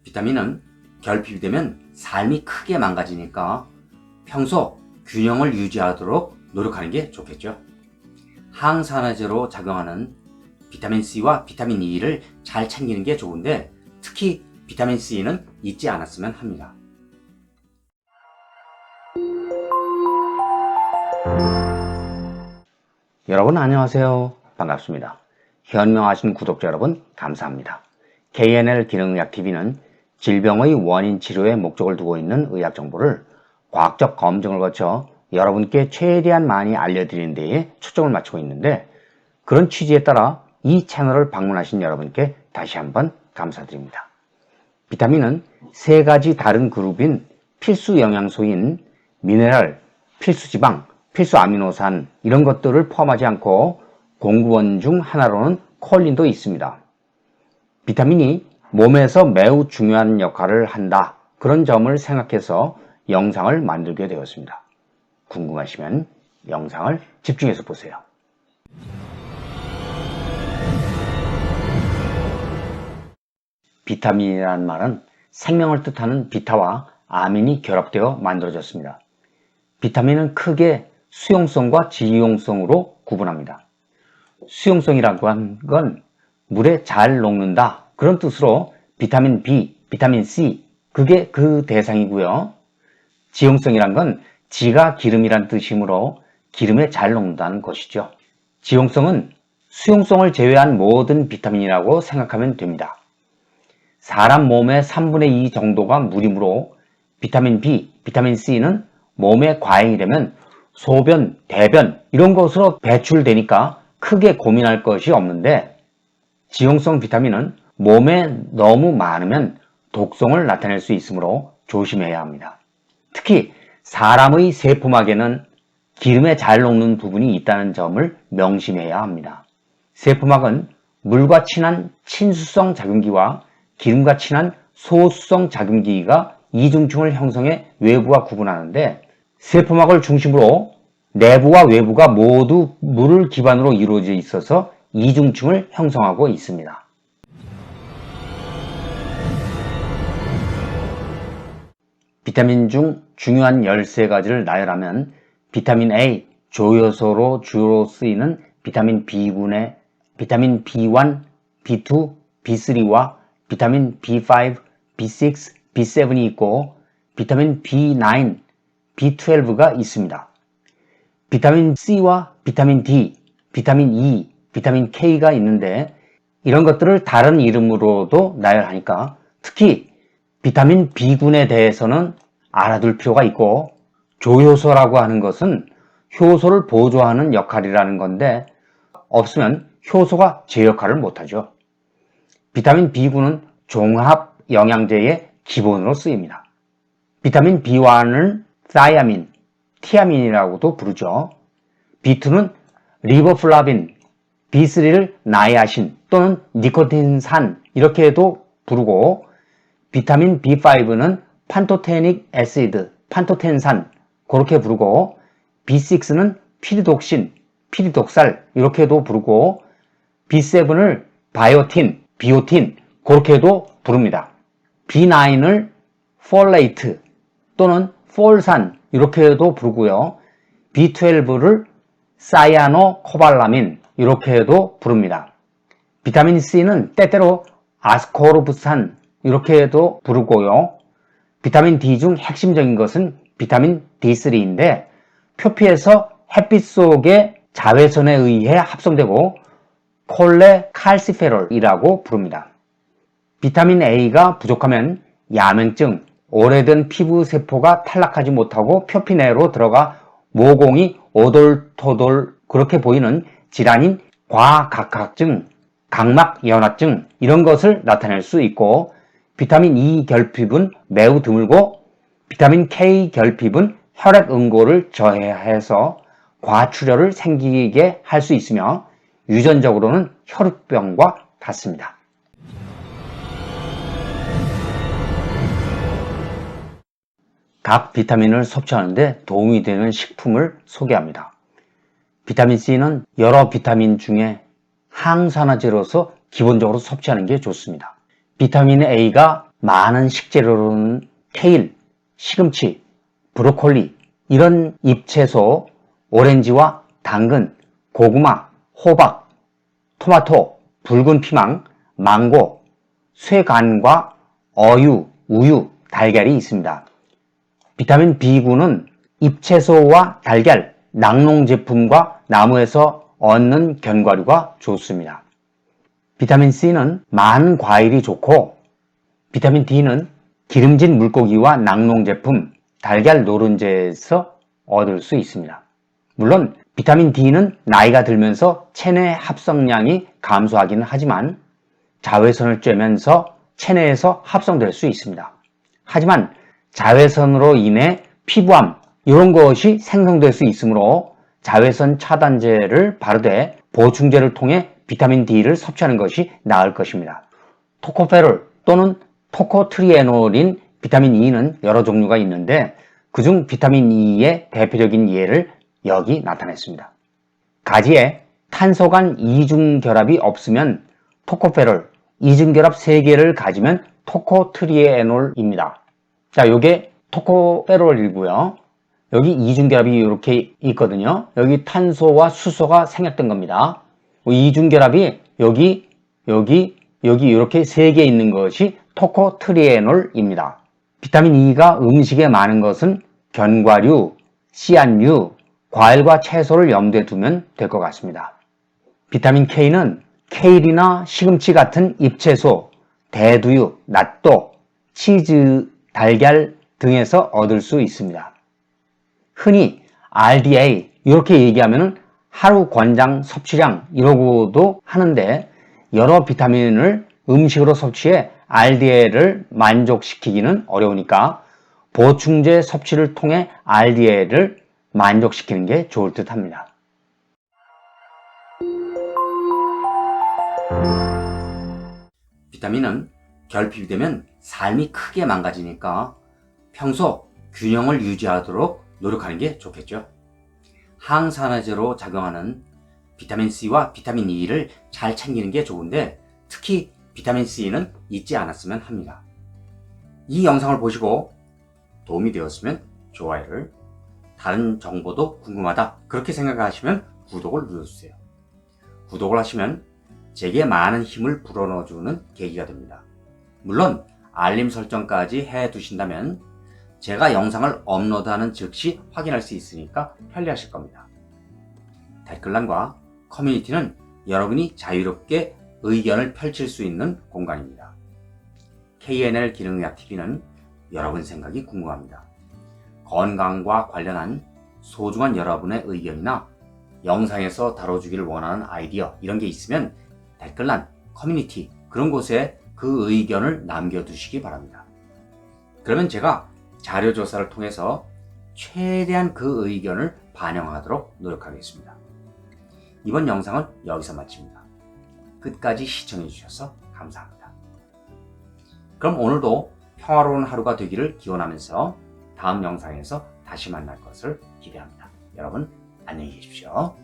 비타민은 결핍이 되면 삶이 크게 망가지니까 평소 균형을 유지하도록 노력하는 게 좋겠죠. 항산화제로 작용하는 비타민C와 비타민 E를 잘 챙기는 게 좋은데 특히 비타민C는 잊지 않았으면 합니다. 여러분 안녕하세요. 반갑습니다. 현명하신 구독자 여러분 감사합니다. KNL 기능의학TV는 질병의 원인 치료에 목적을 두고 있는 의학 정보를 과학적 검증을 거쳐 여러분께 최대한 많이 알려드리는 데에 초점을 맞추고 있는데, 그런 취지에 따라 이 채널을 방문하신 여러분께 다시 한번 감사드립니다. 비타민은 세 가지 다른 그룹인 필수 영양소인 미네랄, 필수 지방, 필수 아미노산 이런 것들을 포함하지 않고 공급원 중 하나로는 콜린도 있습니다. 비타민이 몸에서 매우 중요한 역할을 한다, 그런 점을 생각해서 영상을 만들게 되었습니다. 궁금하시면 영상을 집중해서 보세요. 비타민이라는 말은 생명을 뜻하는 비타와 아민이 결합되어 만들어졌습니다. 비타민은 크게 수용성과 지용성으로 구분합니다. 수용성이라고 하는 건 물에 잘 녹는다, 그런 뜻으로 비타민 B, 비타민 C, 그게 그 대상이고요. 지용성이란 건 지가 기름이란 뜻이므로 기름에 잘 녹는다는 것이죠. 지용성은 수용성을 제외한 모든 비타민이라고 생각하면 됩니다. 사람 몸의 3분의 2 정도가 물이므로 비타민 B, 비타민 C는 몸에 과잉이 되면 소변, 대변 이런 것으로 배출되니까 크게 고민할 것이 없는데, 지용성 비타민은 몸에 너무 많으면 독성을 나타낼 수 있으므로 조심해야 합니다. 특히 사람의 세포막에는 기름에 잘 녹는 부분이 있다는 점을 명심해야 합니다. 세포막은 물과 친한 친수성 작용기와 기름과 친한 소수성 작용기가 이중층을 형성해 외부와 구분하는데, 세포막을 중심으로 내부와 외부가 모두 물을 기반으로 이루어져 있어서 이중층을 형성하고 있습니다. 비타민 중 중요한 13가지를 나열하면 비타민 A, 조효소로 주로 쓰이는 비타민 B군에 비타민 B1, B2, B3와 비타민 B5, B6, B7이 있고 비타민 B9, B12가 있습니다. 비타민 C와 비타민 D, 비타민 E, 비타민 K가 있는데 이런 것들을 다른 이름으로도 나열하니까 특히 비타민 B군에 대해서는 알아둘 필요가 있고, 조효소라고 하는 것은 효소를 보조하는 역할이라는 건데 없으면 효소가 제 역할을 못하죠. 비타민 B군은 종합 영양제의 기본으로 쓰입니다. 비타민 B1을 사이아민, 티아민이라고도 부르죠. B2는 리보플라빈, B3를 나이아신 또는 니코틴산 이렇게도 부르고, 비타민 B5는 판토테닉 애시드, 판토텐산 그렇게 부르고, B6는 피리독신, 피리독살 이렇게도 부르고, B7을 바이오틴, 비오틴 그렇게도 부릅니다. B9을 폴레이트 또는 폴산 이렇게도 부르고요. B12를 사이아노코발라민 이렇게도 부릅니다. 비타민 C는 때때로 아스코르브산 이렇게도 부르고요. 비타민 D 중 핵심적인 것은 비타민 D3인데 표피에서 햇빛 속의 자외선에 의해 합성되고 콜레칼시페롤이라고 부릅니다. 비타민 A가 부족하면 야맹증, 오래된 피부 세포가 탈락하지 못하고 표피 내로 들어가 모공이 오돌토돌 그렇게 보이는 질환인 과각학증, 각막연화증 이런 것을 나타낼 수 있고, 비타민 E 결핍은 매우 드물고 비타민 K 결핍은 혈액 응고를 저해해서 과출혈을 생기게 할 수 있으며 유전적으로는 혈우병과 같습니다. 각 비타민을 섭취하는데 도움이 되는 식품을 소개합니다. 비타민C는 여러 비타민 중에 항산화제로서 기본적으로 섭취하는 게 좋습니다. 비타민 A가 많은 식재료로는 케일, 시금치, 브로콜리, 이런 잎채소, 오렌지와 당근, 고구마, 호박, 토마토, 붉은 피망, 망고, 쇠간과 어유, 우유, 달걀이 있습니다. 비타민 B9는 잎채소와 달걀, 낙농 제품과 나무에서 얻는 견과류가 좋습니다. 비타민 C는 많은 과일이 좋고, 비타민 D는 기름진 물고기와 낙농 제품, 달걀 노른자에서 얻을 수 있습니다. 물론 비타민 D는 나이가 들면서 체내 합성량이 감소하기는 하지만 자외선을 쬐면서 체내에서 합성될 수 있습니다. 하지만 자외선으로 인해 피부암 이런 것이 생성될 수 있으므로 자외선 차단제를 바르되 보충제를 통해 비타민 D를 섭취하는 것이 나을 것입니다. 토코페롤 또는 토코트리에놀인 비타민 E는 여러 종류가 있는데 그중 비타민 E의 대표적인 예를 여기 나타냈습니다. 가지에 탄소 간 이중결합이 없으면 토코페롤, 이중결합 3개를 가지면 토코트리에놀입니다. 자, 요게 토코페롤이고요. 여기 이중결합이 이렇게 있거든요. 여기 탄소와 수소가 생략된 겁니다. 이중결합이 여기 이렇게 3개 있는 것이 토코트리에놀입니다. 비타민 E가 음식에 많은 것은 견과류, 씨앗류, 과일과 채소를 염두에 두면 될 것 같습니다. 비타민 K는 케일이나 시금치 같은 잎채소, 대두유, 낫또, 치즈, 달걀 등에서 얻을 수 있습니다. 흔히 RDA 이렇게 얘기하면 하루 권장 섭취량 이러고도 하는데 여러 비타민을 음식으로 섭취해 RDA를 만족시키기는 어려우니까 보충제 섭취를 통해 RDA를 만족시키는 게 좋을 듯 합니다. 비타민은 결핍이 되면 삶이 크게 망가지니까 평소 균형을 유지하도록 노력하는 게 좋겠죠. 항산화제로 작용하는 비타민 C와 비타민 E를 잘 챙기는 게 좋은데 특히 비타민 C는 잊지 않았으면 합니다. 이 영상을 보시고 도움이 되었으면 좋아요를, 다른 정보도 궁금하다 그렇게 생각하시면 구독을 눌러주세요. 구독을 하시면 제게 많은 힘을 불어넣어주는 계기가 됩니다. 물론 알림 설정까지 해두신다면 제가 영상을 업로드하는 즉시 확인할 수 있으니까 편리하실 겁니다. 댓글란과 커뮤니티는 여러분이 자유롭게 의견을 펼칠 수 있는 공간입니다. KNL 기능의학TV는 여러분 생각이 궁금합니다. 건강과 관련한 소중한 여러분의 의견이나 영상에서 다뤄주기를 원하는 아이디어 이런 게 있으면 댓글란, 커뮤니티 그런 곳에 그 의견을 남겨두시기 바랍니다. 그러면 제가 자료조사를 통해서 최대한 그 의견을 반영하도록 노력하겠습니다. 이번 영상은 여기서 마칩니다. 끝까지 시청해 주셔서 감사합니다. 그럼 오늘도 평화로운 하루가 되기를 기원하면서 다음 영상에서 다시 만날 것을 기대합니다. 여러분 안녕히 계십시오.